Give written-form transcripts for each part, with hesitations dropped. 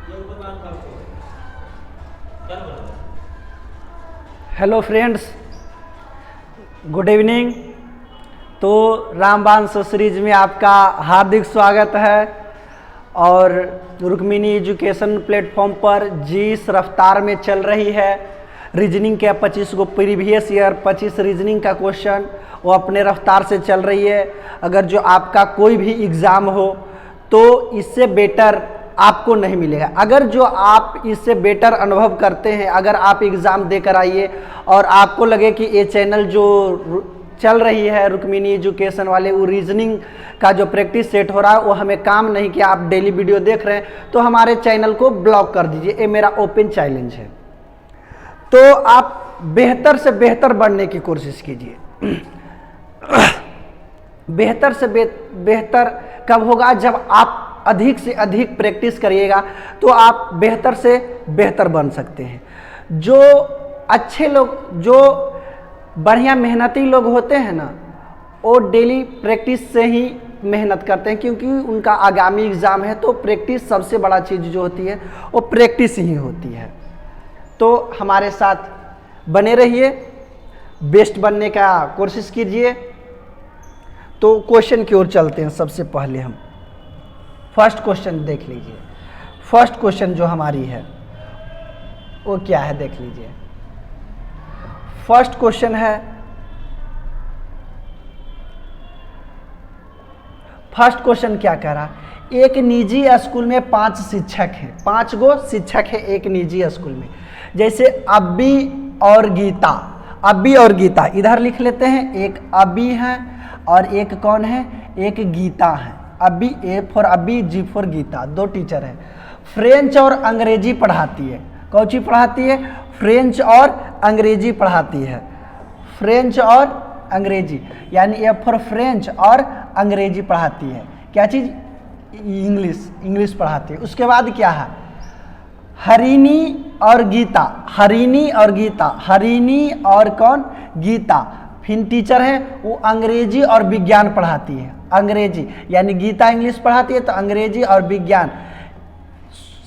Hello friends, good evening. तो रामबाण series में आपका हार्दिक स्वागत है। और रुक्मिणी एजुकेशन प्लेटफॉर्म पर जिस रफ्तार में चल रही है रीजनिंग के 25 को प्रीवियस ईयर 25 रीजनिंग का क्वेश्चन वो अपने रफ्तार से चल रही है। अगर जो आपका कोई भी एग्ज़ाम हो तो इससे बेटर आपको नहीं मिलेगा। अगर जो आप इससे बेटर अनुभव करते हैं, अगर आप एग्ज़ाम देकर आइए और आपको लगे कि ये चैनल जो चल रही है रुक्मिणी एजुकेशन वाले, वो रीजनिंग का जो प्रैक्टिस सेट हो रहा है वो हमें काम नहीं किया, आप डेली वीडियो देख रहे हैं, तो हमारे चैनल को ब्लॉक कर दीजिए। ये मेरा ओपन चैलेंज है। तो आप बेहतर से बेहतर बनने की कोशिश कीजिए। बेहतर से बेहतर कब होगा? जब आप अधिक से अधिक प्रैक्टिस करिएगा तो आप बेहतर से बेहतर बन सकते हैं। जो अच्छे लोग, जो बढ़िया मेहनती लोग होते हैं ना, वो डेली प्रैक्टिस से ही मेहनत करते हैं, क्योंकि उनका आगामी एग्ज़ाम है। तो प्रैक्टिस सबसे बड़ा चीज़ जो होती है वो प्रैक्टिस ही होती है। तो हमारे साथ बने रहिए, बेस्ट बनने का कोशिश कीजिए। तो क्वेश्चन की ओर चलते हैं। सबसे पहले हम फर्स्ट क्वेश्चन देख लीजिए। फर्स्ट क्वेश्चन जो हमारी है वो क्या है, देख लीजिए। फर्स्ट क्वेश्चन है, फर्स्ट क्वेश्चन क्या कह रहा? एक निजी स्कूल में 5 शिक्षक हैं, 5 गो शिक्षक है एक निजी स्कूल में। जैसे अब्बी और गीता, अब्बी और गीता इधर लिख लेते हैं। एक अब्बी है और एक कौन है? एक गीता है। Abbi, A for Abbi, G for Gita, 2 teacher हैं। फ्रेंच और अंग्रेजी पढ़ाती है। कौन सी पढ़ाती है? फ्रेंच और अंग्रेजी पढ़ाती है। फ्रेंच और अंग्रेजी, यानी ए फॉर फ्रेंच और अंग्रेजी पढ़ाती है। क्या चीज़? इंग्लिश, इंग्लिश पढ़ाती है। उसके बाद क्या है? हरिणी और गीता, हरिणी और गीता, हरिणी और कौन? गीता। फिर टीचर है वो अंग्रेजी और विज्ञान पढ़ाती है। अंग्रेजी यानी गीता इंग्लिश पढ़ाती है तो अंग्रेजी और विज्ञान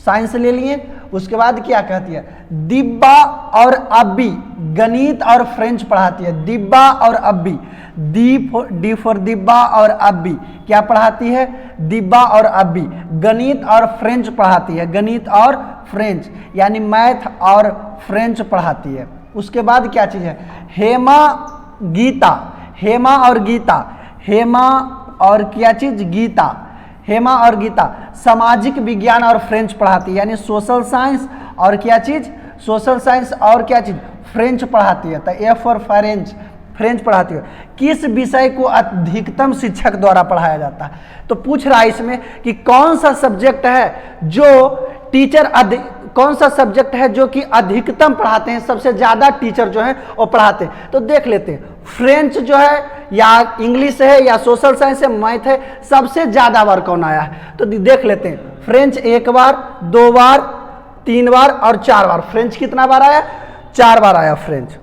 साइंस ले लिए। उसके बाद क्या कहती है? दिब्बा और अब्बी गणित और फ्रेंच पढ़ाती है। दिब्बा और अब्बी, डी फॉर दिब्बा और अब्बी क्या पढ़ाती है? दिब्बा और अब्बी गणित और फ्रेंच पढ़ाती है। गणित और फ्रेंच यानी मैथ और फ्रेंच पढ़ाती है। उसके बाद क्या चीज़ है? हेमा गीता, हेमा और गीता, हेमा और क्या चीज़? गीता। हेमा और गीता सामाजिक विज्ञान और फ्रेंच पढ़ाती है, यानी सोशल साइंस और क्या चीज़? सोशल साइंस और क्या चीज़? फ्रेंच पढ़ाती है। तो ए फॉर फ्रेंच, फ्रेंच पढ़ाती है। किस विषय को अधिकतम शिक्षक द्वारा पढ़ाया जाता है? तो पूछ रहा है इसमें कि कौन सा सब्जेक्ट है जो टीचर कौन सा सब्जेक्ट है जो कि अधिकतम पढ़ाते हैं, सबसे ज़्यादा टीचर जो हैं वो पढ़ाते हैं। तो देख लेते हैं, फ्रेंच जो है या इंग्लिश है या सोशल साइंस है, मैथ है, सबसे ज़्यादा बार कौन आया है? तो देख लेते हैं। फ्रेंच 1 बार, 2 बार, 3 बार और 4 बार। फ्रेंच कितना बार आया? 4 बार आया फ्रेंच।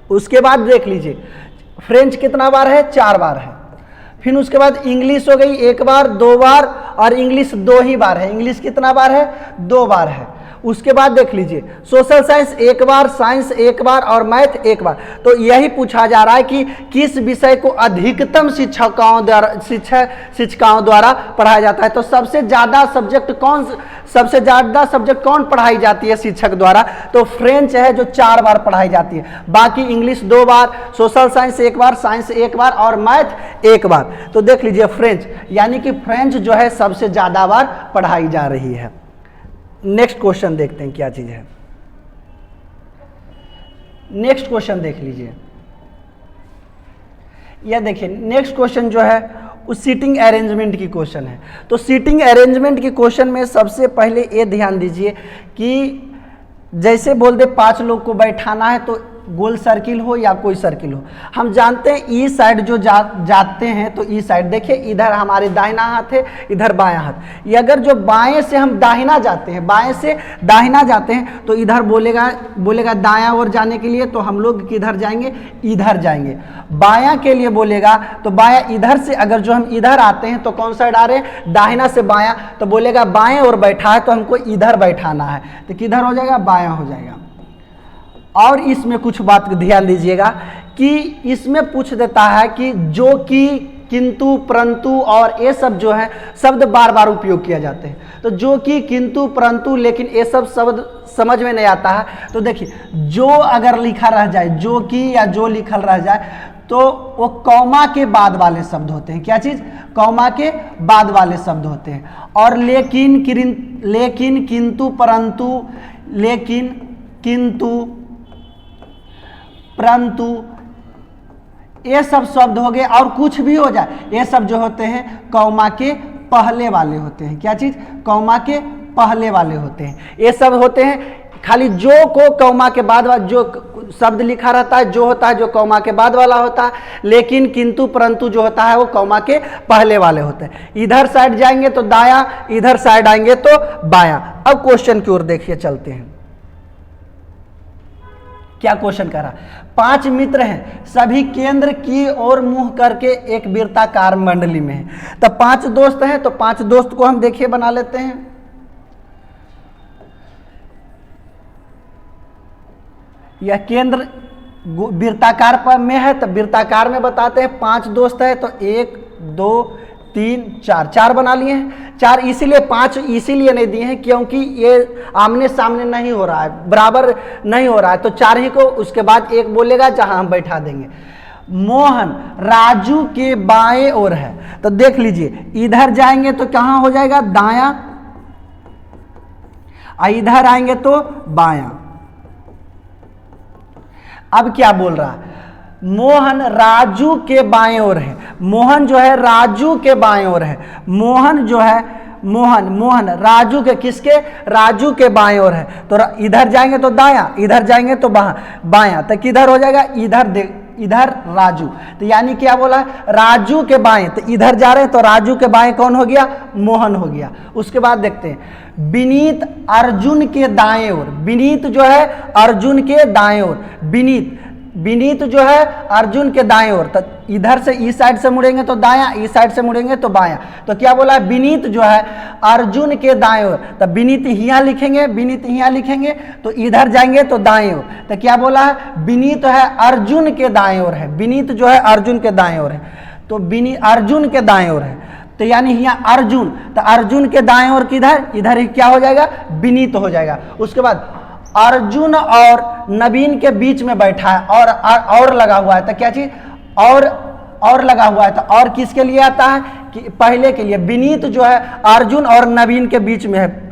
उसके बाद देख लीजिए फ्रेंच कितना बार है? 4 बार है। फिर उसके बाद इंग्लिश हो गई 1 बार, 2 बार और इंग्लिश 2 ही बार है। इंग्लिश कितना बार है? 2 बार है। उसके बाद देख लीजिए सोशल साइंस 1 बार, साइंस 1 बार और मैथ 1 बार। तो यही पूछा जा रहा है कि किस विषय को अधिकतम शिक्षिकाओं द्वारा पढ़ाया जाता है। तो सबसे ज़्यादा सब्जेक्ट कौन पढ़ाई जाती है शिक्षक द्वारा? तो फ्रेंच है जो 4 बार पढ़ाई जाती है। बाकी इंग्लिश 2 बार, सोशल साइंस 1 बार, साइंस 1 बार और मैथ 1 बार। तो देख लीजिए फ्रेंच, यानी कि फ्रेंच जो है सबसे ज़्यादा बार पढ़ाई जा रही है। नेक्स्ट क्वेश्चन देखते हैं क्या चीज़ है। नेक्स्ट क्वेश्चन देख लीजिए। यह देखिए नेक्स्ट क्वेश्चन जो है उस सीटिंग अरेंजमेंट की क्वेश्चन है। तो सीटिंग अरेंजमेंट की क्वेश्चन में सबसे पहले ये ध्यान दीजिए कि जैसे बोल दे 5 लोग को बैठाना है तो गोल सर्किल हो या कोई सर्किल हो, हम जानते हैं ई साइड जो जाते हैं तो ई साइड देखिए इधर हमारे दाहिना हाथ है, इधर बायां हाथ। ये अगर जो बाएं से हम दाहिना जाते हैं, बाएं से दाहिना जाते हैं तो इधर बोलेगा दायां ओर जाने के लिए, तो हम लोग किधर जाएंगे, इधर जाएंगे। बायां के लिए बोलेगा तो बायां इधर से, अगर जो हम इधर आते हैं तो कौन साइड आ रहे हैं, दाहिना से बायां, तो बोलेगा बाएं ओर बैठा है तो हमको इधर बैठाना है, तो किधर हो जाएगा, बायां हो जाएगा। और इसमें कुछ बात ध्यान दीजिएगा कि इसमें पूछ देता है कि जो कि, किंतु, परंतु और ये सब जो है शब्द बार बार उपयोग किया जाते हैं, तो जो कि, किंतु, परंतु, लेकिन ये सब शब्द समझ में नहीं आता है। तो देखिए जो अगर लिखा रह जाए, जो कि या जो लिखल रह जाए तो वो कौमा के बाद वाले शब्द होते हैं। क्या चीज, कौमा के बाद वाले शब्द होते हैं। और लेकिन, किंतु, परंतु, लेकिन, किंतु, परंतु, ये सब शब्द हो गए। और कुछ भी हो जाए, ये सब जो होते हैं कौमा के पहले वाले होते हैं। क्या चीज, कौमा के पहले वाले होते हैं। ये सब होते हैं खाली जो को कौमा के बाद वाला जो शब्द लिखा रहता है, जो होता है जो कौमा के बाद वाला होता है। लेकिन, किंतु, परंतु जो होता है वो कौमा के पहले वाले होते हैं। इधर साइड जाएंगे तो दायां, इधर साइड आएंगे तो बायां। अब क्वेश्चन की ओर देखिए, चलते हैं। क्या क्वेश्चन कह रहा, 5 मित्र हैं, सभी केंद्र की ओर मुंह करके एक वृत्ताकार मंडली में है। तब 5 दोस्त हैं, तो 5 दोस्त को हम देखिए बना लेते हैं। यह केंद्र वृत्ताकार पर में है, तो वृत्ताकार में बताते हैं 5 दोस्त है, तो 1 2 3 4, 4 बना लिए हैं। 4 इसीलिए 5 इसीलिए नहीं दिए हैं क्योंकि ये आमने सामने नहीं हो रहा है, बराबर नहीं हो रहा है, तो 4 ही को उसके बाद 1 बोलेगा जहां हम बैठा देंगे। मोहन राजू के बाएं ओर है, तो देख लीजिए इधर जाएंगे तो कहां हो जाएगा, दायां, इधर आएंगे तो बायां। अब क्या बोल रहा है, मोहन राजू के बाएं ओर है। मोहन जो है राजू के बाएं ओर है। मोहन जो है, मोहन राजू के, किसके, राजू के बाएं ओर है। तो इधर जाएंगे तो दायां, इधर जाएंगे तो बायां, तो किधर हो जाएगा, इधर राजू। तो यानी क्या बोला, राजू के बाएं, तो इधर जा रहे हैं तो राजू के बाएं कौन हो गया, मोहन हो गया। उसके बाद देखते हैं विनीत अर्जुन के दाएं ओर। विनीत जो है अर्जुन के दाएं ओर, विनीत जो है अर्जुन के दाएं ओर, तो इधर से इस साइड से मुड़ेंगे तो दायां, इस साइड से मुड़ेंगे तो बायां। तो क्या बोला, विनीत जो है अर्जुन के दाएं ओर, तो विनीत यहाँ लिखेंगे, विनीत यहाँ लिखेंगे तो इधर जाएंगे तो दाएं ओर। तो क्या बोला है, विनीत है अर्जुन के दाएं ओर है। विनीत जो है अर्जुन के दाएं ओर है, तो विनीत अर्जुन के दाएं ओर है, तो यानी यहाँ अर्जुन, तो अर्जुन के दाएं ओर किधर, इधर ही क्या हो जाएगा, विनीत हो जाएगा। उसके बाद अर्जुन और नवीन के बीच में बैठा है और लगा हुआ है, तो क्या चीज, और लगा हुआ है, तो और किसके लिए आता है, कि पहले के लिए। विनीत जो है अर्जुन और नवीन के बीच में है,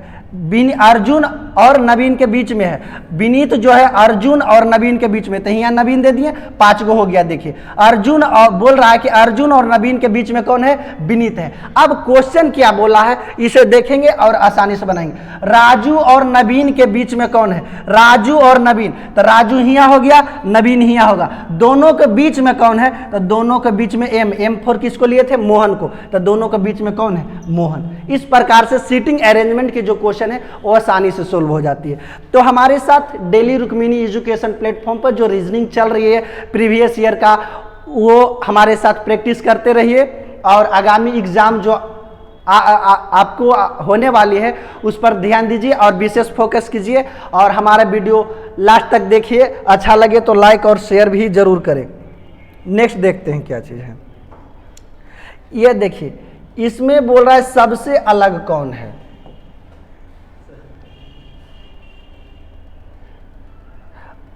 अर्जुन और नवीन के बीच में है। विनीत जो है अर्जुन और नवीन के बीच में, तो यहाँ नवीन दे दिए, 5 गो हो गया। देखिए अर्जुन, और बोल रहा है कि अर्जुन और नवीन के बीच में कौन है, विनीत है। अब क्वेश्चन क्या बोला है इसे देखेंगे और आसानी से बनाएंगे। राजू और नवीन के बीच में कौन है, राजू और नवीन, तो राजू हिया हो गया, नवीन हिया होगा। दोनों के बीच में कौन है, तो दोनों के बीच में M4 किसको लिए थे, मोहन को, तो दोनों के बीच में कौन है, मोहन। इस प्रकार से सीटिंग अरेंजमेंट की जो क्वेश्चन है वो आसानी से सोल्व हो जाती है। तो हमारे साथ डेली रुक्मिनी एजुकेशन प्लेटफॉर्म पर जो रीजनिंग चल रही है प्रीवियस ईयर का, वो हमारे साथ प्रैक्टिस करते रहिए, और आगामी एग्जाम जो आपको होने वाली है उस पर ध्यान दीजिए और विशेष फोकस कीजिए। और हमारा वीडियो लास्ट तक देखिए, अच्छा लगे तो लाइक और शेयर भी जरूर करें। नेक्स्ट देखते हैं क्या चीज़ है, ये देखिए इसमें बोल रहा है सबसे अलग कौन है।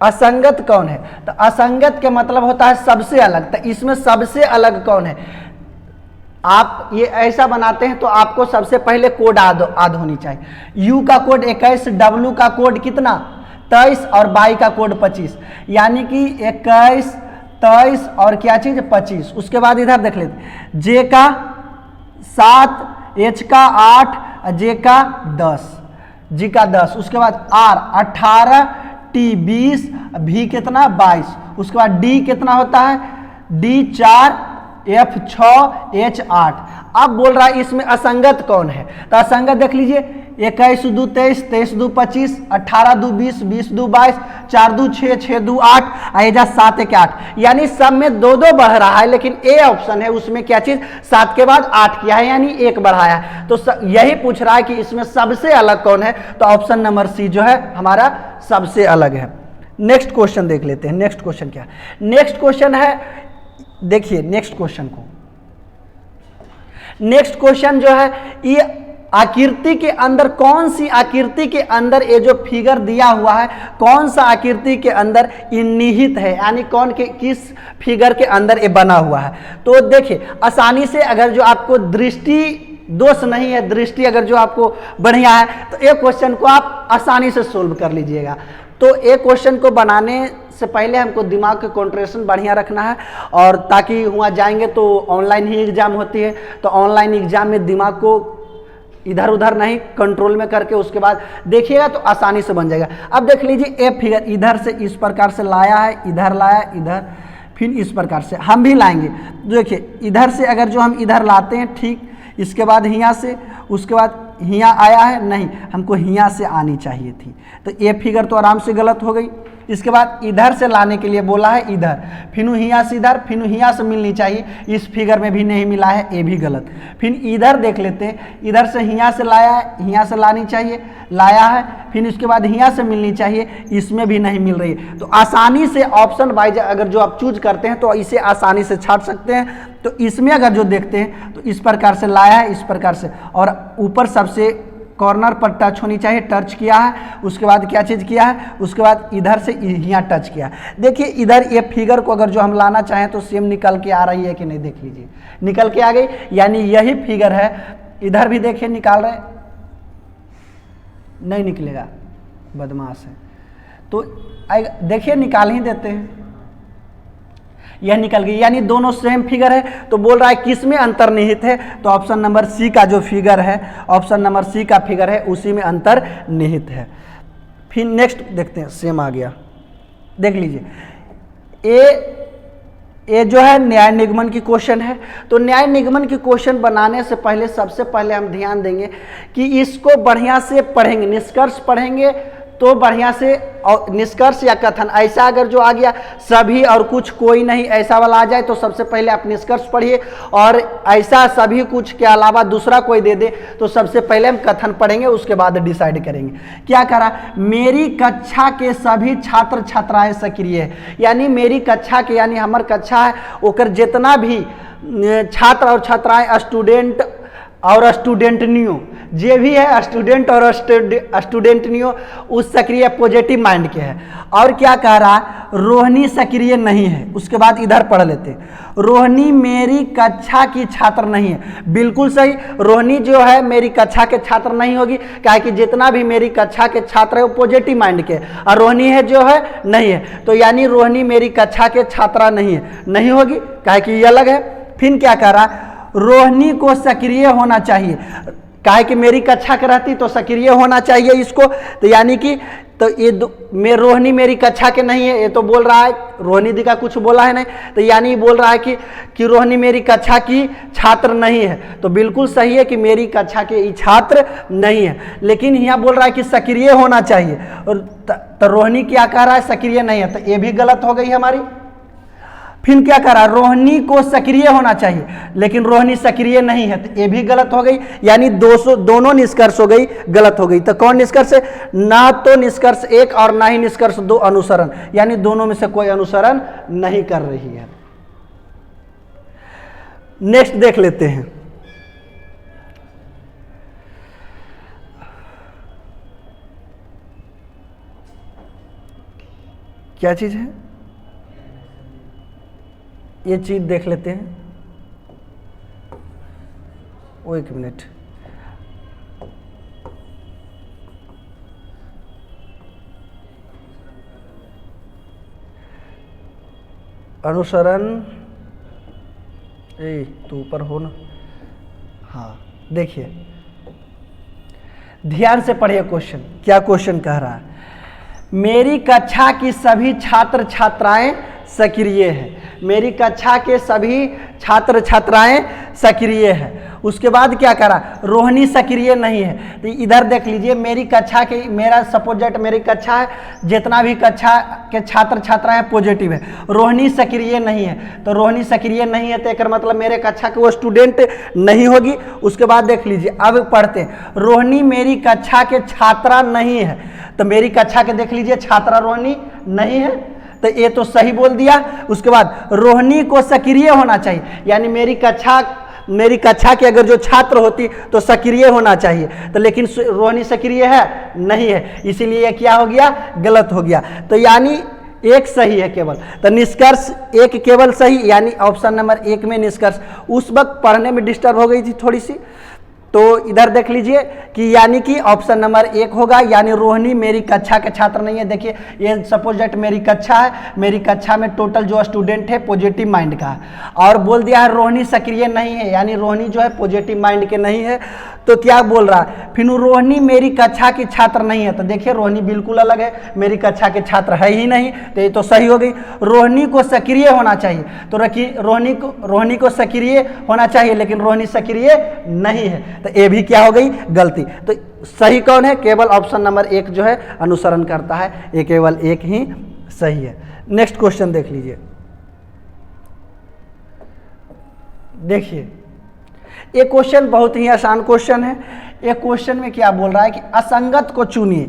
असंगत कौन है, तो असंगत के मतलब होता है सबसे अलग, तो इसमें सबसे अलग कौन है। आप ये ऐसा बनाते हैं तो आपको सबसे पहले कोड आद होनी चाहिए। यू का कोड 21, डब्ल्यू का कोड कितना 23 और बाई का कोड 25, यानी कि 21, 23 और क्या चीज 25। उसके बाद इधर देख लेते, जे का 7, एच का 8, जे का 10, जी का 10। उसके बाद आर 18, T 20, V कितना 22, उसके बाद D कितना होता है D 4, F 6, H 8। अब बोल रहा है इसमें असंगत कौन है, तो असंगत देख लीजिए 21 2 23, 23 2 25, 18 2 20, 20 2 22, 4 2 6, 6 2 8, आएगा 7 1 8, यानी सब में दो दो बढ़ रहा है, लेकिन ए ऑप्शन है उसमें क्या चीज 7 के बाद 8 किया है यानी 1 बढ़ाया है। तो यही पूछ रहा है कि इसमें सबसे अलग कौन है, तो ऑप्शन नंबर सी जो है हमारा सबसे अलग है। नेक्स्ट क्वेश्चन देख लेते हैं। नेक्स्ट क्वेश्चन क्या है, नेक्स्ट क्वेश्चन है, देखिए नेक्स्ट क्वेश्चन को, नेक्स्ट क्वेश्चन जो है ये आकृति के अंदर, कौन सी आकृति के अंदर ये जो फिगर दिया हुआ है कौन सा आकृति के अंदर ये निहित है, यानी कौन के किस फिगर के अंदर ये बना हुआ है। तो देखिए आसानी से, अगर जो आपको दृष्टि दोष नहीं है, दृष्टि अगर जो आपको बढ़िया है, तो ये क्वेश्चन को आप आसानी से सोल्व कर लीजिएगा। तो एक क्वेश्चन को बनाने से पहले हमको दिमाग के कंसंट्रेशन बढ़िया रखना है, और ताकि वहाँ जाएंगे तो ऑनलाइन ही एग्जाम होती है, तो ऑनलाइन एग्जाम में दिमाग को इधर उधर नहीं कंट्रोल में करके उसके बाद देखिएगा तो आसानी से बन जाएगा। अब देख लीजिए ए फिगर इधर से इस प्रकार से लाया है, इधर लाया, इधर फिर इस प्रकार से हम भी लाएंगे। देखिए इधर से अगर जो हम इधर लाते हैं ठीक, इसके बाद हियाँ से, उसके बाद हियाँ आया है, नहीं हमको हियाँ से आनी चाहिए थी, तो ये फिगर तो आराम से गलत हो गई। इसके बाद इधर से लाने के लिए बोला है इधर, फिर हियाँ से इधर, फिर हियाँ से मिलनी चाहिए, इस फिगर में भी नहीं मिला है, ये भी गलत। फिर इधर देख लेते हैं, इधर से हियाँ से लाया है, हियाँ से लानी चाहिए, लाया है, फिर इसके बाद हियाँ से मिलनी चाहिए, इसमें भी नहीं मिल रही है। तो आसानी से ऑप्शन वाइज अगर जो आप चूज करते हैं तो इसे आसानी से छाट सकते हैं। तो इसमें अगर जो देखते हैं तो इस प्रकार से लाया है, इस प्रकार से, और ऊपर सबसे कॉर्नर पर टच होनी चाहिए, टच किया है, उसके बाद क्या चीज़ किया है, उसके बाद इधर से यहाँ टच किया। देखिए इधर ये फिगर को अगर जो हम लाना चाहें तो सेम निकल के आ रही है कि नहीं, देख लीजिए निकल के आ गई, यानी यही फिगर है। इधर भी देखिए निकाल रहे, नहीं निकलेगा, बदमाश है, तो देखिए निकाल ही देते हैं, यह निकल गई, यानी दोनों सेम फिगर है। तो बोल रहा है किस में अंतर्निहित है, तो ऑप्शन नंबर सी का जो फिगर है, ऑप्शन नंबर सी का फिगर है उसी में अंतर्निहित है। फिर नेक्स्ट देखते हैं, सेम आ गया, देख लीजिए ए जो है न्याय निगमन की क्वेश्चन है। तो न्याय निगमन की क्वेश्चन बनाने से पहले सबसे पहले हम ध्यान देंगे कि इसको बढ़िया से पढ़ेंगे, निष्कर्ष पढ़ेंगे तो बढ़िया से, और निष्कर्ष या कथन ऐसा अगर जो आ गया सभी और कुछ कोई नहीं ऐसा वाला आ जाए तो सबसे पहले आप निष्कर्ष पढ़िए, और ऐसा सभी कुछ के अलावा दूसरा कोई दे दे तो सबसे पहले हम कथन पढ़ेंगे, उसके बाद डिसाइड करेंगे। क्या करा, मेरी कक्षा के सभी छात्र छात्राएं सक्रिय है, यानी मेरी कक्षा के, यानी हमार कक्षा है ओकर जितना भी छात्र और छात्राएं, स्टूडेंट और स्टूडेंटनियों जे भी है, स्टूडेंट और स्टूडेंटनियों उस सक्रिय पॉजिटिव माइंड के हैं। और क्या कह रहा, रोहिणी सक्रिय नहीं है, उसके बाद इधर पढ़ लेते, रोहिणी मेरी कक्षा की छात्र नहीं है। बिल्कुल सही, रोहिणी जो है मेरी कक्षा के छात्र नहीं होगी, क्या कि जितना भी मेरी कक्षा के छात्र है वो पॉजिटिव माइंड के, और रोहिणी है जो है नहीं है, तो यानी रोहिणी मेरी कक्षा के छात्रा नहीं है, नहीं होगी, क्या कि ये अलग है। फिर क्या कह रहा, रोहिणी को सक्रिय होना चाहिए, काहे कि मेरी कक्षा के रहती तो सक्रिय होना चाहिए इसको, तो यानी कि तो ये रोहिणी मेरी कक्षा के नहीं है, ये तो बोल रहा है, रोहिणी दी का कुछ बोला है नहीं, तो यानी बोल रहा है कि रोहिणी मेरी कक्षा की छात्र नहीं है, तो बिल्कुल सही है कि मेरी कक्षा के छात्र नहीं है। लेकिन यहाँ बोल रहा है कि सक्रिय होना चाहिए, और तो रोहिणी क्या कह रहा है, सक्रिय नहीं है, तो ये भी गलत हो गई हमारी। फिर क्या करा, रोहिणी को सक्रिय होना चाहिए, लेकिन रोहिणी सक्रिय नहीं है, तो ये भी गलत हो गई, यानी दोनों निष्कर्ष हो गई गलत हो गई। तो कौन निष्कर्ष है, ना तो निष्कर्ष एक और ना ही निष्कर्ष दो अनुसरण, यानी दोनों में से कोई अनुसरण नहीं कर रही है। नेक्स्ट देख लेते हैं, क्या चीज है, ये चीज देख लेते हैं। वो एक मिनट, अनुसरण, तो ऊपर हो ना, हाँ देखिए ध्यान से पढ़िए क्वेश्चन, क्या क्वेश्चन कह रहा है। मेरी कक्षा की सभी छात्र छात्राएं सक्रिय है। मेरी कक्षा के सभी छात्र छात्राएं सक्रिय है। उसके बाद क्या करा, रोहिणी सक्रिय नहीं है। तो इधर देख लीजिए, मेरी कक्षा के, मेरा सपोजेट मेरी कक्षा है, जितना भी कक्षा के छात्र छात्राएं पॉजिटिव है। रोहिणी सक्रिय नहीं है, तो रोहिणी सक्रिय नहीं है तो एक मतलब मेरे कक्षा के वो स्टूडेंट नहीं होगी। उसके बाद देख लीजिए, अब पढ़ते हैं, रोहिणी मेरी कक्षा के छात्रा नहीं है। तो मेरी कक्षा के देख लीजिए छात्रा रोहिणी नहीं है, तो ये तो सही बोल दिया। उसके बाद रोहिणी को सक्रिय होना चाहिए, यानी मेरी कक्षा के अगर जो छात्र होती तो सक्रिय होना चाहिए, तो लेकिन रोहिणी सक्रिय है नहीं है, इसीलिए ये क्या हो गया, गलत हो गया। तो यानी एक सही है केवल, तो निष्कर्ष एक केवल सही, यानी ऑप्शन नंबर 1 में निष्कर्ष। उस वक्त पढ़ने में डिस्टर्ब हो गई थी थोड़ी सी, तो इधर देख लीजिए कि यानी कि ऑप्शन नंबर 1 होगा, यानी रोहिणी मेरी कक्षा के छात्र नहीं है। देखिए ये सपोज दैट मेरी कक्षा है, मेरी कक्षा में टोटल जो स्टूडेंट है पॉजिटिव माइंड का है, और बोल दिया है रोहिणी सक्रिय नहीं है, यानी रोहिणी जो है पॉजिटिव माइंड के नहीं है। तो क्या बोल रहा है, फिर रोहिणी मेरी कक्षा की छात्र नहीं है, तो देखिए रोहिणी बिल्कुल अलग है, मेरी कक्षा के छात्र है ही नहीं, तो ये तो सही हो गई। रोहिणी को सक्रिय होना चाहिए, तो रोहिणी को सक्रिय होना चाहिए, लेकिन रोहिणी सक्रिय नहीं है, तो ये भी क्या हो गई, गलती। तो सही कौन है, केवल ऑप्शन नंबर 1 जो है अनुसरण करता है, ये केवल 1 ही सही है। नेक्स्ट क्वेश्चन देख लीजिए। देखिए ये क्वेश्चन बहुत ही आसान क्वेश्चन है। ये क्वेश्चन में क्या बोल रहा है कि असंगत को चुनिए,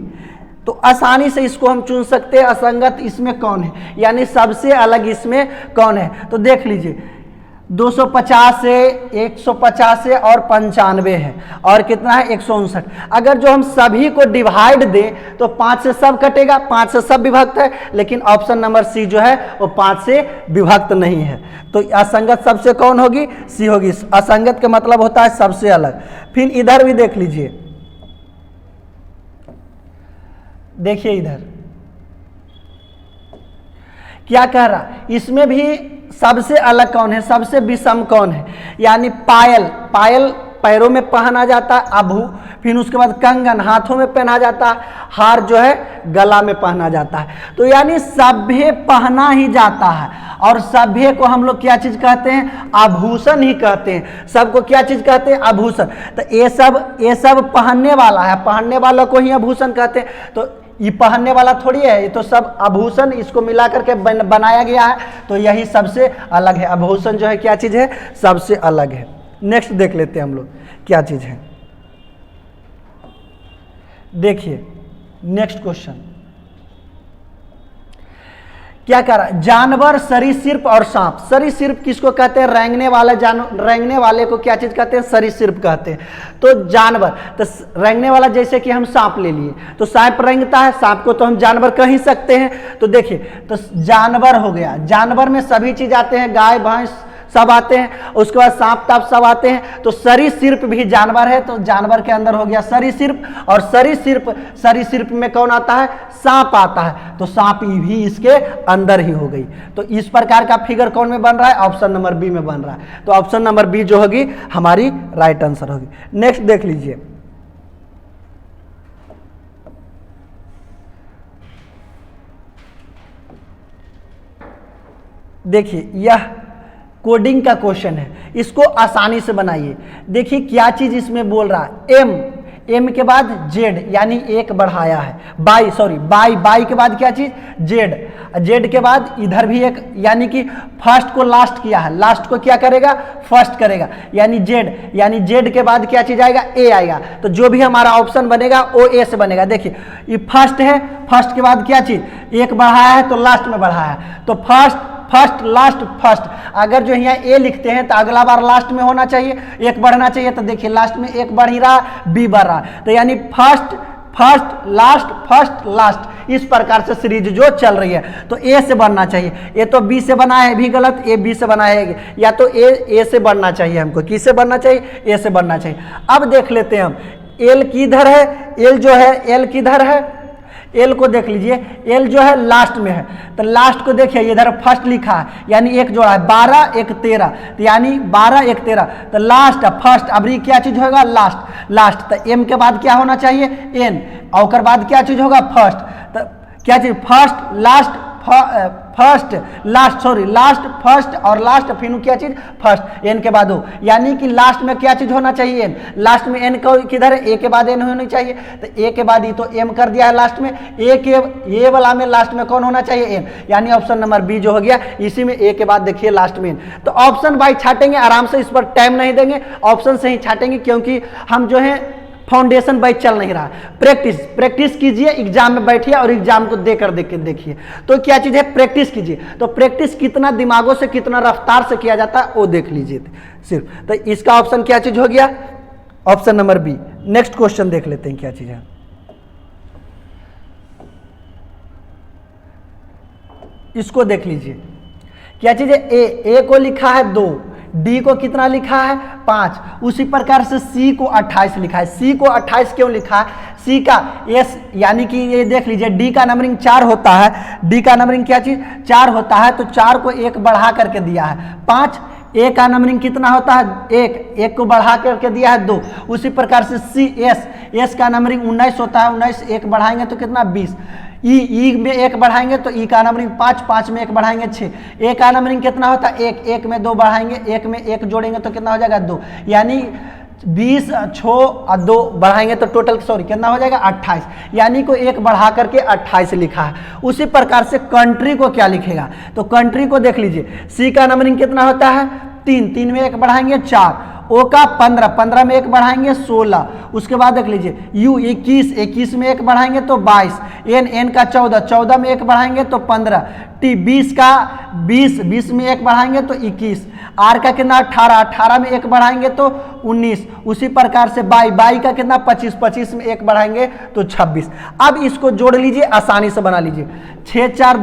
तो आसानी से इसको हम चुन सकते हैं। असंगत इसमें कौन है, यानी सबसे अलग इसमें कौन है, तो देख लीजिए 250 है, 150 है और 95 है, और कितना है 159। अगर जो हम सभी को डिवाइड दें तो 5 से सब कटेगा, 5 से सब विभक्त है, लेकिन ऑप्शन नंबर सी जो है वो 5 से विभक्त नहीं है। तो असंगत सबसे कौन होगी, सी होगी। असंगत का मतलब होता है सबसे अलग। फिर इधर भी देख लीजिए, देखिए इधर क्या कह रहा, इसमें भी सबसे अलग कौन है, सबसे विषम कौन है, यानी पायल पैरों में पहना जाता है, अभू, फिर उसके बाद कंगन हाथों में पहना जाता है, हार जो है गला में पहना जाता है। तो यानी सभ्य पहना ही जाता है, और सभ्य को हम लोग क्या चीज कहते हैं, आभूषण ही कहते हैं। सबको क्या चीज कहते हैं, आभूषण। तो ये सब पहनने वाला है, पहनने वाला को ही आभूषण कहते हैं। तो ये पहनने वाला थोड़ी है, ये तो सब आभूषण इसको मिला करके बनाया गया है, तो यही सबसे अलग है। आभूषण जो है क्या चीज है, सबसे अलग है। नेक्स्ट देख लेते हैं हम लोग क्या चीज है। देखिए नेक्स्ट क्वेश्चन क्या कर रहा है, जानवर, सरीसृप और सांप। सरीसृप किसको कहते हैं, रेंगने वाले को क्या चीज कहते हैं, सरीसृप कहते हैं। तो जानवर, तो रेंगने वाला जैसे कि हम सांप ले लिए, तो सांप रेंगता है, सांप को तो हम जानवर कह ही सकते हैं। तो देखिए, तो जानवर हो गया, जानवर में सभी चीज आते हैं, गाय भैंस सब आते हैं, उसके बाद सांप ताप सब आते हैं। तो सरीसृप भी जानवर है, तो जानवर के अंदर हो गया सरीसृप, और सरीसृप में कौन आता है, सांप आता है, तो सांप भी इसके अंदर ही हो गई। तो इस प्रकार का फिगर कौन में बन रहा है, ऑप्शन नंबर बी में बन रहा है। तो ऑप्शन नंबर बी जो होगी हमारी राइट आंसर होगी। नेक्स्ट देख लीजिए, देखिए यह कोडिंग का क्वेश्चन है, इसको आसानी से बनाइए। देखिए क्या चीज इसमें बोल रहा है, एम के बाद जेड, यानी एक बढ़ाया है, बाई के बाद क्या चीज, जेड के बाद इधर भी एक, यानी कि फर्स्ट को लास्ट किया है, लास्ट को क्या करेगा, फर्स्ट करेगा, यानी जेड के बाद क्या चीज आएगा, ए आएगा। तो जो भी हमारा ऑप्शन बनेगा वो ए से बनेगा। देखिए ये फर्स्ट है, फर्स्ट के बाद क्या चीज, एक बढ़ाया है तो लास्ट में बढ़ाया है, तो फर्स्ट लास्ट फर्स्ट। अगर जो यहाँ ए लिखते हैं तो अगला बार लास्ट में होना चाहिए, एक बढ़ना चाहिए, तो देखिए लास्ट में एक बढ़ ही रहा, बी बढ़ रहा, तो यानी फर्स्ट लास्ट, इस प्रकार से सीरीज जो चल रही है। तो ए से बढ़ना चाहिए, ए तो बी से बना है भी गलत, ए बी से बना है, या तो ए से बढ़ना चाहिए हमको, किससे बढ़ना चाहिए, ए से बढ़ना चाहिए। अब देख लेते हैं हम एल किधर है, एल किधर है, एल को देख लीजिए, एल जो है लास्ट में है, तो लास्ट को देखिए इधर फर्स्ट लिखा है, यानी एक जोड़ा है, 12 1 13, तो यानी 12 1 13, तो लास्ट फर्स्ट, अब क्या चीज होगा, लास्ट। तो एम के बाद क्या होना चाहिए, एन, और बाद क्या चीज होगा, फर्स्ट। तो क्या चीज, first last, first last, sorry last first और लास्ट, फिर क्या चीज फर्स्ट, एन के बाद हो, यानी कि लास्ट में क्या चीज होना चाहिए, एन, लास्ट में एन किधर है, ए के बाद एन होनी चाहिए, तो ए के बाद ई तो एम कर दिया है लास्ट में, ए वाला में लास्ट में कौन होना चाहिए, एन, यानी ऑप्शन नंबर बी जो हो गया, इसी में ए के बाद देखिए लास्ट में एन। तो ऑप्शन बाई छाटेंगे आराम से, इस पर टाइम नहीं देंगे, ऑप्शन से ही छाटेंगे, क्योंकि हम जो है फाउंडेशन बाई चल नहीं रहा। प्रैक्टिस कीजिए, एग्जाम में बैठिए और एग्जाम को देकर देखिए। तो क्या चीज है, प्रैक्टिस कीजिए। तो प्रैक्टिस कितना दिमागों से, कितना रफ्तार से किया जाता है वो देख लीजिए सिर्फ। तो इसका ऑप्शन क्या चीज हो गया, option number B. Next question देख लेते हैं क्या चीज है। इसको देख लीजिए, क्या चीज है, ए को लिखा है 2, डी को कितना लिखा है 5, उसी प्रकार से सी को 28 लिखा है। सी को 28 क्यों लिखा है, सी का एस, यानी कि ये देख लीजिए डी का नंबरिंग 4 होता है, डी का नंबरिंग क्या चीज 4 होता है, तो 4 को 1 बढ़ा करके दिया है 5, ए का नंबरिंग कितना होता है 1 को बढ़ा करके दिया है 2, उसी प्रकार से सी एस का नंबरिंग 19 होता है, 19 1 बढ़ाएंगे तो कितना 20, ई में 1 बढ़ाएंगे तो ई का नंबरिंग 5 में 1 बढ़ाएंगे 6, ए का नंबरिंग कितना होता है 1 में 2 बढ़ाएंगे, 1 में 1 जोड़ेंगे तो कितना हो जाएगा 2, यानी 20 6 और 2 बढ़ाएंगे तो टोटल सॉरी कितना हो जाएगा 28, यानी को 1 बढ़ा करके 28 लिखा है। उसी प्रकार से कंट्री को क्या लिखेगा, तो कंट्री को देख लीजिए, सी का नंबरिंग कितना होता है 3 में 1 बढ़ाएंगे 4, ओ का 15 में 1 बढ़ाएंगे 16, उसके बाद देख लीजिए यू 21 में 1 बढ़ाएंगे तो 22, एन का 14 में 1 बढ़ाएंगे तो 15, टी 20 में 1 बढ़ाएंगे तो 21, आर का कितना 18 में 1 बढ़ाएंगे तो 19, उसी प्रकार से बाई का कितना 25 में 1 बढ़ाएंगे तो 26। अब इसको जोड़ लीजिए, आसानी से बना लीजिए, 6 4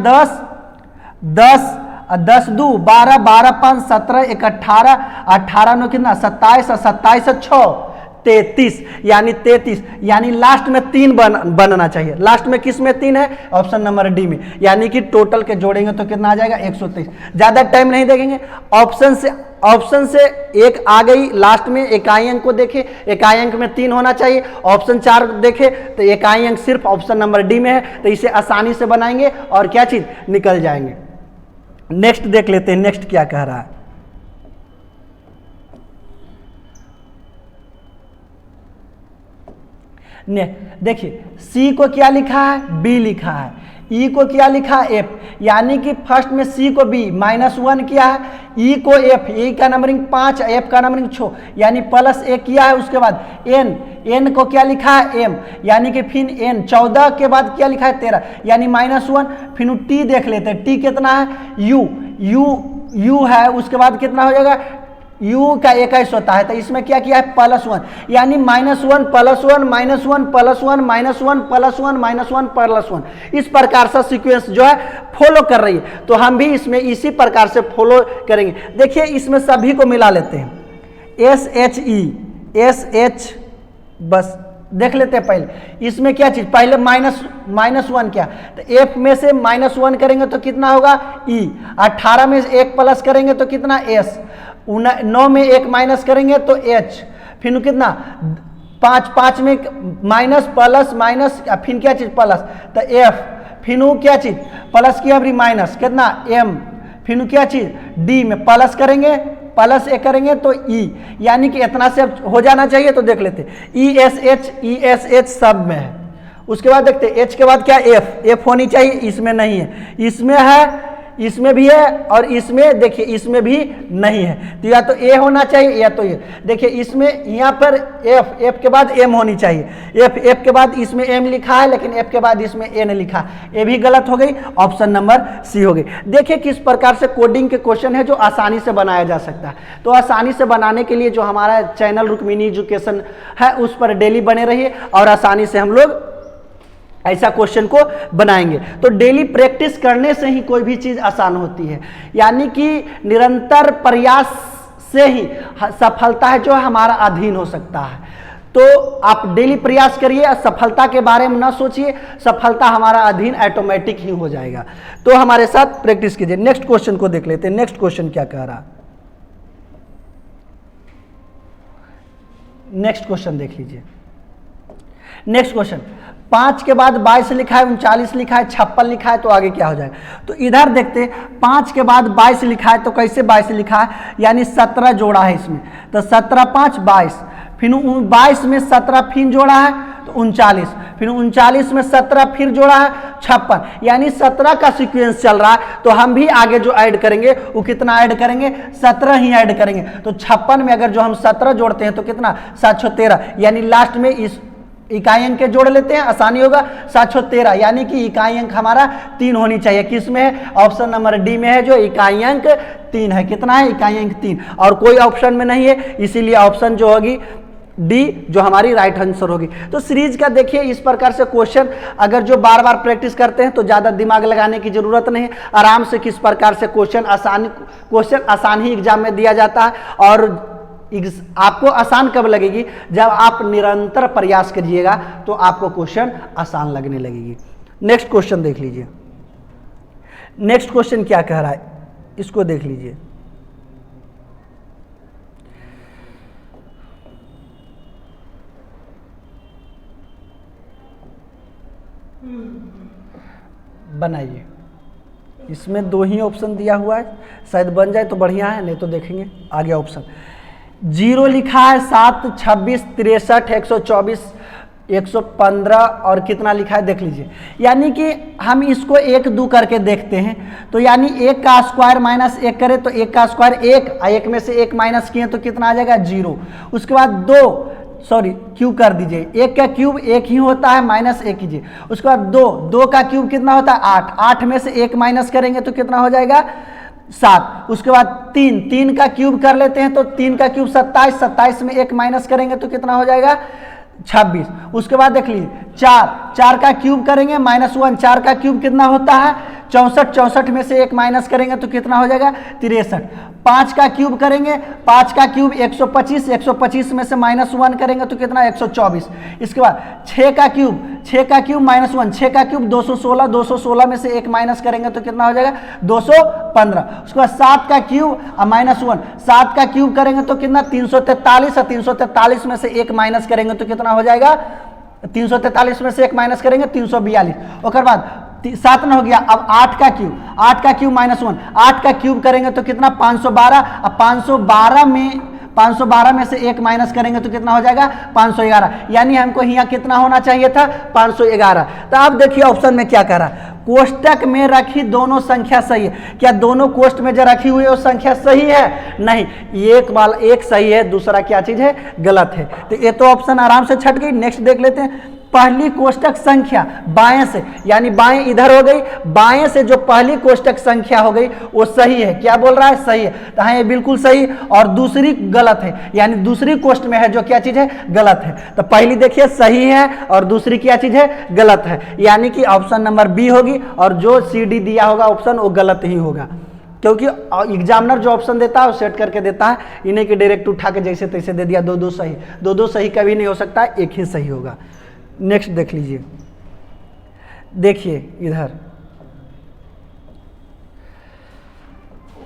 10 10 2 12 12 5 17 1 18 18 9 कितना 27 27 6 33, यानी 33, यानी लास्ट में 3 बनना चाहिए। लास्ट में किस में 3 है, ऑप्शन नंबर डी में, यानी कि टोटल के जोड़ेंगे तो कितना आ जाएगा 123। ज्यादा टाइम नहीं देखेंगे, ऑप्शन से एक आ गई लास्ट में, इकाई अंक को देखे, इकाई अंक में 3 होना चाहिए, ऑप्शन 4 देखे तो इकाई अंक सिर्फ ऑप्शन नंबर डी में है, तो इसे आसानी से बनाएंगे और क्या चीज निकल जाएंगे। नेक्स्ट देख लेते हैं, नेक्स्ट क्या कह रहा है। देखिए सी को क्या लिखा है, बी लिखा है, ई को क्या लिखा है एफ, यानी कि फर्स्ट में सी को बी -1 किया है, ई को एफ, ई का नंबरिंग 5 एफ का नंबरिंग 6, यानी +1 किया है। उसके बाद एन को क्या लिखा है एम, यानी कि फिर एन 14 के बाद क्या लिखा है 13, यानी -1, फिर टी देख लेते हैं, टी कितना है यू है, उसके बाद कितना हो जाएगा u का 21 होता है, तो इसमें क्या किया है +1, यानी -1 +1 -1 +1 +1 -1 +1, इस प्रकार से सीक्वेंस जो है फॉलो कर रही है। तो हम भी इसमें इसी प्रकार से फॉलो करेंगे। देखिए इसमें सभी को मिला लेते हैं, SH बस देख लेते हैं पहले, इसमें क्या चीज पहले -1 क्या, तो F में से -1 करेंगे तो कितना होगा E, 18 में 1 प्लस करेंगे तो कितना S, 9 में 1 माइनस करेंगे तो H, फिर कितना 5 में माइनस प्लस माइनस फिर क्या चीज प्लस, तो F, फिर क्या चीज प्लस किया फिर माइनस कितना M, फिर क्या चीज D में प्लस करेंगे +1 करेंगे तो E, यानी कि इतना से हो जाना चाहिए। तो देख लेते ESH सब में है। उसके बाद देखते H के बाद क्या F होनी चाहिए, इसमें नहीं है, इसमें है, इसमें भी है और इसमें देखिए इसमें भी नहीं है, तो या तो A होना चाहिए या तो ये। देखिए इसमें यहाँ पर F के बाद M होनी चाहिए, F के बाद इसमें M लिखा है लेकिन F के बाद इसमें N लिखा, ये भी गलत हो गई, ऑप्शन नंबर सी हो गई। देखिए किस प्रकार से कोडिंग के क्वेश्चन है जो आसानी से बनाया जा सकता है। तो आसानी से बनाने के लिए जो हमारा चैनल रुक्मिनी एजुकेशन है उस पर डेली बने रहिए और आसानी से हम लोग ऐसा क्वेश्चन को बनाएंगे। तो डेली प्रैक्टिस करने से ही कोई भी चीज आसान होती है, यानी कि निरंतर प्रयास से ही सफलता है जो हमारा अधीन हो सकता है। तो आप डेली प्रयास करिए, सफलता के बारे में ना सोचिए, सफलता हमारा अधीन ऑटोमेटिक ही हो जाएगा। तो हमारे साथ प्रैक्टिस कीजिए। नेक्स्ट क्वेश्चन को देख लेते हैं। नेक्स्ट क्वेश्चन क्या कह रहा है, नेक्स्ट क्वेश्चन देख लीजिए। नेक्स्ट क्वेश्चन, 5 के बाद 22 लिखा है, 39 लिखा है, 56 लिखा है, तो आगे क्या हो जाएगा? तो इधर देखते हैं 5 के बाद 22 लिखा है, तो कैसे 22 लिखा है, यानी 17 जोड़ा है इसमें, तो 17 5 22, फिर 22 में 17 फिर जोड़ा है तो 39, फिर 39 में 17 फिर जोड़ा है 56, यानी 17 का सीक्वेंस चल रहा है। तो हम भी आगे जो ऐड करेंगे वो कितना ऐड करेंगे? 17 ही ऐड करेंगे। तो 56 में अगर जो हम 17 जोड़ते हैं तो कितना? 713, यानी लास्ट में इस इकाई अंक के जोड़ लेते हैं, आसानी होगा। 713 यानी कि इकाई अंक हमारा 3 होनी चाहिए। किस में है? ऑप्शन नंबर डी में है, जो इकाई अंक 3 है। कितना है? इकाई अंक 3, और कोई ऑप्शन में नहीं है, इसीलिए ऑप्शन जो होगी डी जो हमारी राइट आंसर होगी। तो सीरीज का देखिए इस प्रकार से क्वेश्चन, अगर जो बार बार प्रैक्टिस करते हैं तो ज़्यादा दिमाग लगाने की जरूरत नहीं, आराम से किस प्रकार से क्वेश्चन आसान ही एग्जाम में दिया जाता है। और आपको आसान कब लगेगी? जब आप निरंतर प्रयास करिएगा तो आपको क्वेश्चन आसान लगने लगेगी। नेक्स्ट क्वेश्चन देख लीजिए। नेक्स्ट क्वेश्चन क्या कह रहा है, इसको देख लीजिए। बनाइए, इसमें 2 ही ऑप्शन दिया हुआ है, शायद बन जाए तो बढ़िया है, नहीं तो देखेंगे आगे ऑप्शन। 0 लिखा है, 7 26 63 124 115 और कितना लिखा है देख लीजिए। यानी कि हम इसको 1 2 करके देखते हैं, तो यानी 1 का स्क्वायर माइनस 1 करें तो 1 का स्क्वायर 1, 1 में से 1 माइनस किए तो कितना आ जाएगा? 0। उसके बाद 2 क्यूब कर दीजिए, 1 का क्यूब 1 ही होता है, माइनस 1 कीजिए। उसके बाद 2 का क्यूब कितना होता है? 8, 8 में से 1 माइनस करेंगे तो कितना हो जाएगा? 7। उसके बाद 3 का क्यूब कर लेते हैं, तो 3 का क्यूब 27, 27 में 1 माइनस करेंगे तो कितना हो जाएगा? 26। उसके बाद देख लीजिए 4 का क्यूब करेंगे -1, 4 का क्यूब कितना होता है? 64, 64 में से 1 माइनस करेंगे तो कितना हो जाएगा? 63। 5 का क्यूब करेंगे, 5 का क्यूब 125, 125 में से -1 करेंगे तो कितना? 124। इसके बाद 6 का क्यूब -1, 6 का क्यूब 216, 216 में से 1 माइनस करेंगे तो कितना हो जाएगा? 215। उसके बाद 7 का क्यूब -1, 7 का क्यूब करेंगे तो कितना? 343, और 343 में से 1 माइनस करेंगे तो कितना हो जाएगा? 343 में से 1 माइनस करेंगे 342। उसके बाद 7 न हो गया, अब 8 का क्यूब -1, 8 का क्यूब करेंगे तो कितना? 512, अब 512 में से 1 माइनस करेंगे तो कितना हो जाएगा? 511, यानी हमको यहाँ कितना होना चाहिए था? 511। तो अब देखिए ऑप्शन में क्या कह रहा है, कोष्टक में रखी दोनों संख्या सही है। क्या दोनों कोष्टक में जो रखी हुई है वो संख्या सही है? नहीं, एक सही है, दूसरा क्या चीज है? गलत है। तो ये तो ऑप्शन आराम से छट गई। नेक्स्ट देख लेते हैं, पहली कोष्टक संख्या बाएं से, यानी बाएं इधर हो गई, बाएं से जो पहली कोष्टक संख्या हो गई वो सही है। क्या बोल रहा है? सही है। तो हाँ, ये बिल्कुल सही, और दूसरी गलत है, यानी दूसरी कोष्ट में है जो क्या चीज है? गलत है। तो पहली देखिए सही है और दूसरी क्या चीज है? गलत है, यानी कि ऑप्शन नंबर बी होगी, और जो सी डी दिया होगा ऑप्शन वो गलत ही होगा, क्योंकि एग्जामिनर जो ऑप्शन देता है वो सेट करके देता है, इन्हें कि डायरेक्ट उठा के जैसे तैसे दे दिया। 2 सही, 2 सही कभी नहीं हो सकता, एक ही सही होगा। नेक्स्ट देख लीजिए, देखिए इधर,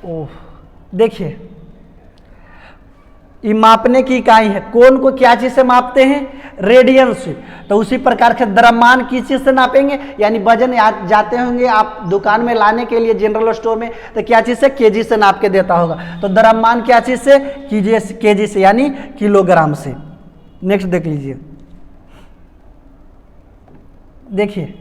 ओह देखिए, ये मापने की इकाई है। कोण को क्या चीज से मापते हैं? रेडियन से। तो उसी प्रकार के द्रव्यमान किस चीज से नापेंगे? यानी वजन जाते होंगे आप दुकान में लाने के लिए जनरल स्टोर में, तो क्या चीज से? केजी से नाप के देता होगा। तो द्रव्यमान क्या चीज से? केजी से, यानी किलोग्राम से। नेक्स्ट देख लीजिए, देखिए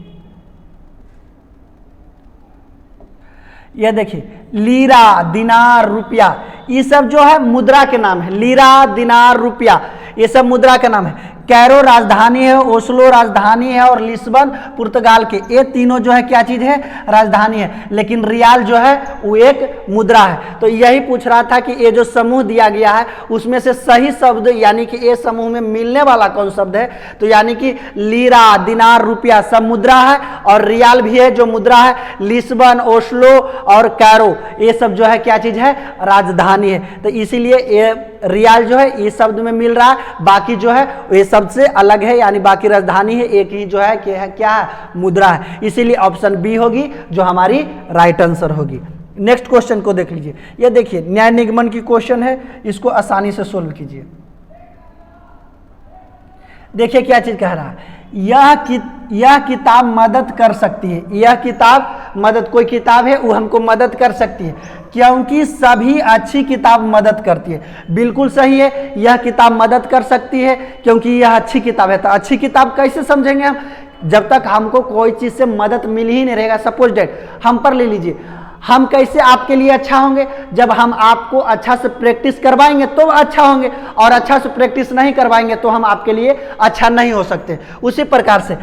यह देखिए, लीरा, दिनार, रुपया, ये सब जो है मुद्रा के नाम है। लीरा, दिनार, रुपया, ये सब मुद्रा का नाम है। कैरो राजधानी है, ओस्लो राजधानी है, और लिस्बन पुर्तगाल के, ये तीनों जो है क्या चीज है? राजधानी है। लेकिन रियाल जो है वो एक मुद्रा है। तो यही पूछ रहा था कि ये जो समूह दिया गया है उसमें से सही शब्द, यानी कि ये समूह में मिलने वाला कौन शब्द है? तो यानी कि लीरा, दिनार, रुपया सब मुद्रा है, और रियाल भी है जो मुद्रा है। लिस्बन, ओस्लो और कैरो ये सब जो है क्या चीज है? राजधानी है। तो इसीलिए ये रियाल जो है ये शब्द में मिल रहा है, बाकी जो है ये सबसे अलग है, यानी बाकी राजधानी है, एक ही जो है क्या है? मुद्रा है। इसीलिए ऑप्शन बी होगी जो हमारी राइट आंसर होगी। नेक्स्ट क्वेश्चन को देख लीजिए, ये देखिए न्याय निगमन की क्वेश्चन है, इसको आसानी से सोल्व कीजिए। देखिए क्या चीज कह रहा है, यह किताब मदद कर सकती है। यह किताब मदद, कोई किताब है वो हमको मदद कर सकती है, क्योंकि सभी अच्छी किताब मदद करती है। बिल्कुल सही है, यह किताब मदद कर सकती है क्योंकि यह अच्छी किताब है। तो अच्छी किताब कैसे समझेंगे हम? जब तक हमको कोई चीज़ से मदद मिल ही नहीं रहेगा। सपोज डेट हम पर ले लीजिए, हम कैसे आपके लिए अच्छा होंगे? जब हम आपको अच्छा से प्रैक्टिस करवाएंगे तो अच्छा होंगे, और अच्छा से प्रैक्टिस नहीं करवाएंगे तो हम आपके लिए अच्छा नहीं हो सकते। उसी प्रकार से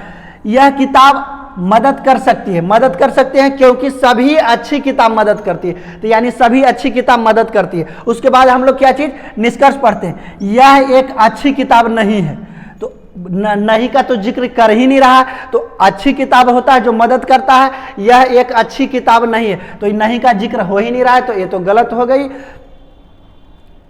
यह किताब मदद कर सकती है, मदद कर सकते हैं क्योंकि सभी अच्छी किताब मदद करती है। तो यानी सभी अच्छी किताब मदद करती है। उसके बाद हम लोग क्या चीज़ निष्कर्ष पढ़ते हैं, यह एक अच्छी किताब नहीं है। तो नहीं का तो जिक्र कर ही नहीं रहा, तो अच्छी किताब होता है जो मदद करता है, यह एक अच्छी किताब नहीं है, तो नहीं का जिक्र हो ही नहीं रहा है, तो ये तो गलत हो गई।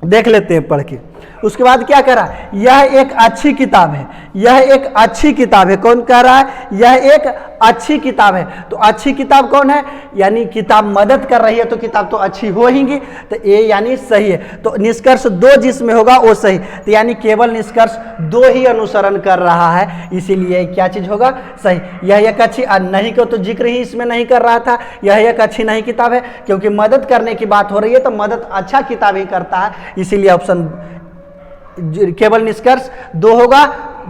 देख लेते हैं पढ़ के। उसके बाद क्या कह रहा है, यह एक अच्छी किताब है, यह एक अच्छी किताब है। कौन कह रहा है? यह एक अच्छी किताब है। तो अच्छी किताब कौन है? यानी किताब मदद कर रही है तो किताब तो अच्छी हो हीगी, तो ये यानी सही है। तो निष्कर्ष 2 जिसमें होगा वो सही। तो यानी केवल निष्कर्ष 2 ही अनुसरण कर रहा है, इसीलिए क्या चीज होगा? सही। यह एक अच्छी, नहीं को तो जिक्र ही इसमें नहीं कर रहा था। यह एक अच्छी नहीं किताब है क्योंकि मदद करने की बात हो रही है, तो मदद अच्छा किताब ही करता है, इसीलिए ऑप्शन केवल निष्कर्ष 2 होगा।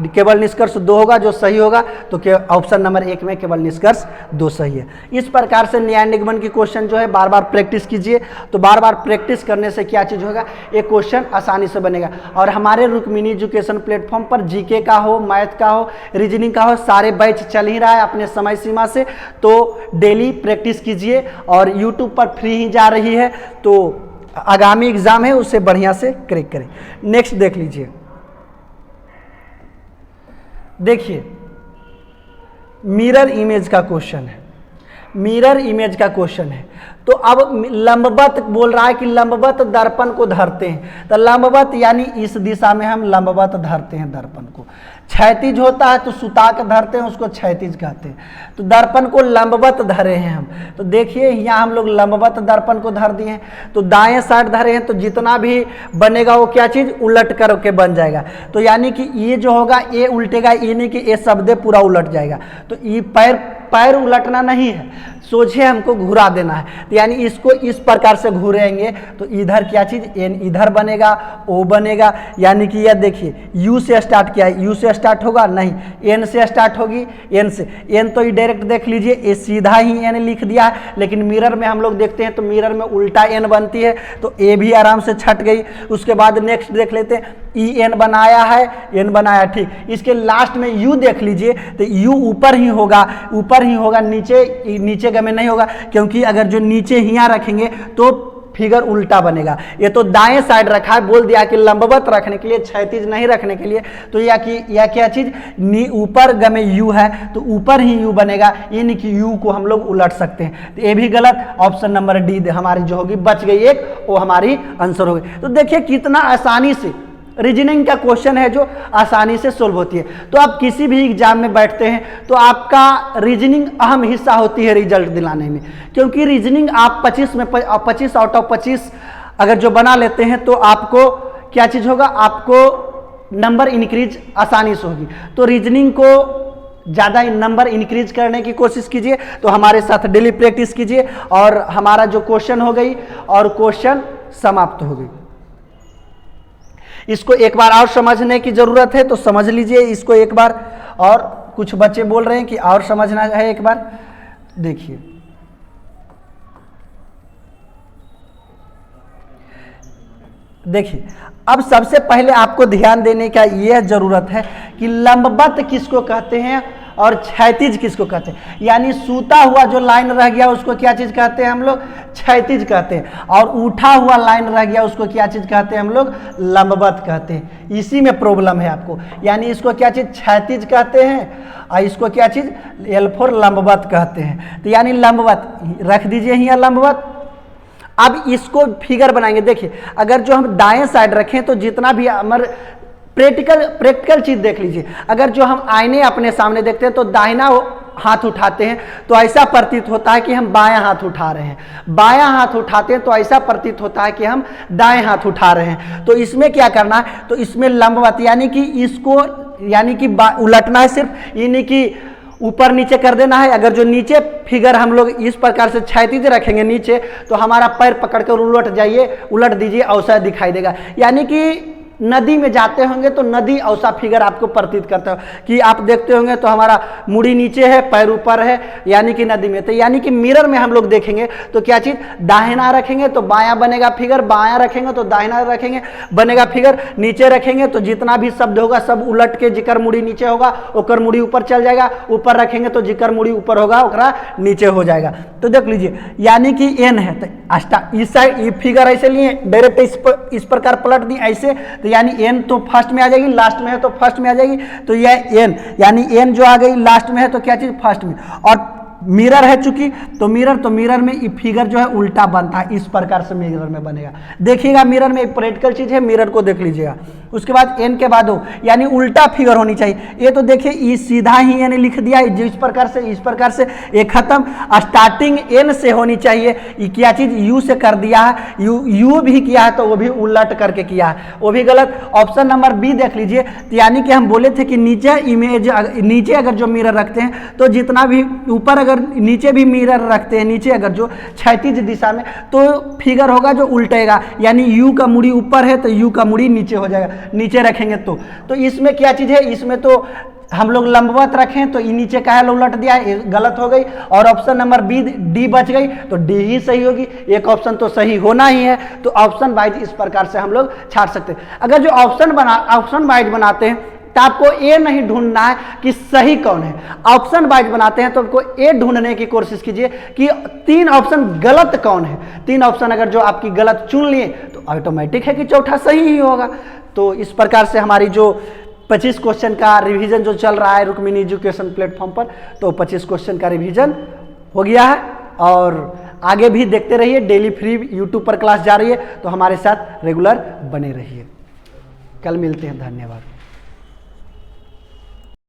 केवल निष्कर्ष 2 होगा जो सही होगा, तो ऑप्शन नंबर 1 में केवल निष्कर्ष 2 सही है। इस प्रकार से न्याय निगमन की क्वेश्चन जो है बार बार प्रैक्टिस कीजिए। तो बार बार प्रैक्टिस करने से क्या चीज़ होगा? एक क्वेश्चन आसानी से बनेगा। और हमारे रुक्मिणी एजुकेशन प्लेटफॉर्म पर जीके का हो, मैथ का हो, रीजनिंग का हो, सारे बैच चल ही रहा है अपने समय सीमा से। तो डेली प्रैक्टिस कीजिए, और यूट्यूब पर फ्री ही जा रही है, तो आगामी एग्जाम है उसे बढ़िया से क्रैक करें। नेक्स्ट देख लीजिए, देखिए मिरर इमेज का क्वेश्चन है। मिरर इमेज का क्वेश्चन है। तो अब लंबवत बोल रहा है कि लंबवत दर्पण को धरते हैं। तो लंबवत यानी इस दिशा में हम लंबवत धरते हैं दर्पण को। क्षैतिज होता है तो सुता के धरते हैं, उसको क्षैतिज कहते हैं। तो दर्पण को लंबवत धरे हैं हम। तो देखिए यहाँ हम लोग लंबवत दर्पण को धर दिए हैं, तो दाएं साइड धरे हैं, तो जितना भी बनेगा वो क्या चीज़ उलट करके बन जाएगा। तो यानी कि ये जो होगा ये उल्टेगा, ये नहीं कि ये शब्द पूरा उलट जाएगा। तो ये पैर उलटना नहीं है, सोझे हमको घुरा देना है। तो यानी इसको इस प्रकार से घुरेंगे तो इधर क्या चीज़ एन इधर बनेगा, ओ बनेगा। यानी कि यह देखिए यू से स्टार्ट किया है, यू से स्टार्ट होगा नहीं, एन से स्टार्ट होगी, एन से। एन तो ये डायरेक्ट देख लीजिए, ये सीधा ही एन लिख दिया है, लेकिन मिरर में हम लोग देखते हैं तो मिरर में उल्टा एन बनती है, तो ए भी आराम से छट गई। उसके बाद नेक्स्ट देख लेते हैं, ई एन बनाया है, एन बनाया, ठीक। इसके लास्ट में यू देख लीजिए, तो यू ऊपर ही होगा, ऊपर ही होगा, नीचे में नहीं होगा, क्योंकि अगर जो नीचे यहाँ रखेंगे तो फिगर उल्टा बनेगा। ये तो दाएं साइड रखा है, बोल दिया कि लंबवत रखने के लिए, क्षैतिज नहीं रखने के लिए। तो या क्या चीज ऊपर गमे यू है तो ऊपर ही यू बनेगा, ये नहीं कि यू को हम लोग उलट सकते हैं। तो ये भी गलत। ऑप्शन नंबर डी हमारी जो होगी बच गई एक, वो हमारी आंसर होगी। तो देखिए कितना आसानी से रीजनिंग का क्वेश्चन है जो आसानी से सोल्व होती है। तो आप किसी भी एग्जाम में बैठते हैं तो आपका रीजनिंग अहम हिस्सा होती है रिजल्ट दिलाने में, क्योंकि रीजनिंग आप 25 आउट ऑफ 25 अगर जो बना लेते हैं तो आपको क्या चीज़ होगा, आपको नंबर इंक्रीज आसानी से होगी। तो रीजनिंग को ज़्यादा नंबर इंक्रीज करने की कोशिश कीजिए। तो हमारे साथ डेली प्रैक्टिस कीजिए, और हमारा जो क्वेश्चन हो गई और क्वेश्चन समाप्त हो गई। इसको एक बार और समझने की जरूरत है तो समझ लीजिए इसको एक बार। और कुछ बच्चे बोल रहे हैं कि और समझना है एक बार, देखिए अब सबसे पहले आपको ध्यान देने का यह जरूरत है कि लंबवत किसको कहते हैं और क्षैतिज किसको कहते हैं। यानी सूता हुआ जो लाइन रह गया उसको क्या चीज कहते हैं हम लोग, क्षैतिज कहते हैं, और उठा हुआ लाइन रह गया उसको क्या चीज कहते हैं हम लोग, लंबवत कहते हैं। इसी में प्रॉब्लम है आपको। यानी इसको क्या चीज क्षैतिज कहते हैं और इसको क्या चीज L4 लंबवत कहते हैं। तो यानी लंबवत रख दीजिए यहाँ लंबवत। अब इसको फिगर बनाएंगे। देखिए अगर जो हम दाएं साइड रखें तो जितना भी हमारे प्रैक्टिकल चीज देख लीजिए। अगर जो हम आईने अपने सामने देखते हैं तो दाहिना हाथ उठाते हैं तो ऐसा प्रतीत होता है कि हम बायां हाथ उठा रहे हैं, बायां हाथ उठाते हैं तो ऐसा प्रतीत होता है कि हम दाएं हाथ उठा रहे हैं। तो इसमें क्या करना है, तो इसमें लंबवत यानी कि इसको यानी कि उलटना है सिर्फ, ये नहीं कि ऊपर नीचे कर देना है। अगर जो नीचे फिगर हम लोग इस प्रकार से क्षैतिज रखेंगे नीचे, तो हमारा पैर पकड़ कर उलट दीजिए, औसा दिखाई देगा। यानी कि नदी में जाते होंगे तो नदी औसा फिगर आपको प्रतीत करता हो कि आप देखते होंगे तो हमारा मुड़ी नीचे है, पैर ऊपर है, यानी कि नदी में। तो यानी कि मिरर में हम लोग देखेंगे तो क्या चीज, दाहिना रखेंगे तो बायां बनेगा फिगर, बायां रखेंगे तो दाहिना रखेंगे बनेगा फिगर, नीचे रखेंगे तो जितना भी शब्द होगा सब उलट के जिकर मुड़ी नीचे होगा ओकर मुड़ी ऊपर चल जाएगा, ऊपर रखेंगे तो जिकर मुड़ी ऊपर होगा ओकरा नीचे हो जाएगा। तो देख लीजिए, यानी कि एन है तो इस साइड ये फिगर ऐसे लिए डायरेक्ट इस प्रकार पलट दी ऐसे, तो यानी एन तो फर्स्ट में आ जाएगी, लास्ट में है तो फर्स्ट में आ जाएगी। तो यह एन, यानी एन जो आ गई लास्ट में है तो क्या चीज फर्स्ट में। और मिरर है चूंकि, तो मिरर में ये फिगर जो है उल्टा बनता है, इस प्रकार से मिरर में बनेगा। देखिएगा मिरर में प्रैक्टिकल चीज है, मिरर को देख लीजिएगा। उसके बाद एन के बाद हो, यानी उल्टा फिगर होनी चाहिए। ये तो देखिए ये सीधा ही एन लिख दिया है, जिस प्रकार से इस प्रकार से ये खत्म, स्टार्टिंग एन से होनी चाहिए। ये क्या चीज यू से कर दिया है, यू भी किया है तो वो भी उलट करके किया है, वो भी गलत। ऑप्शन नंबर बी देख लीजिए, तो यानी कि हम बोले थे कि नीचे इमेज, नीचे अगर जो मिरर रखते हैं तो जितना भी ऊपर अगर नीचे भी मिरर रखते हैं, नीचे अगर जो क्षैतिज दिशा में, तो फिगर होगा जो उल्टेगा। यानी यू का मुड़ी ऊपर है तो यू का मुड़ी नीचे हो जाएगा, नीचे रखेंगे तो इसमें क्या चीज है, इसमें तो हम लोग लंबवत रखें तो ये नीचे का है उलट दिया है, गलत हो गई। और ऑप्शन नंबर बी डी बच गई, तो डी ही सही होगी। एक ऑप्शन तो सही होना ही है, तो ऑप्शन वाइज इस प्रकार से हम लोग छाट सकते हैं। अगर जो ऑप्शन वाइज बनाते हैं तो आपको ए नहीं ढूंढना है कि सही कौन है, ऑप्शन वाइज बनाते हैं तो आपको ए ढूंढने की कोशिश कीजिए कि 3 ऑप्शन गलत कौन है। 3 ऑप्शन अगर जो आपकी गलत चुन लिए तो ऑटोमेटिक है कि चौथा सही ही होगा। तो इस प्रकार से हमारी जो 25 क्वेश्चन का रिवीजन जो चल रहा है रुक्मिणी एजुकेशन प्लेटफॉर्म पर, तो 25 क्वेश्चन का रिवीजन हो गया है। और आगे भी देखते रहिए, डेली फ्री यूट्यूब पर क्लास जा रही है, तो हमारे साथ रेगुलर बने रहिए। कल मिलते हैं, धन्यवाद।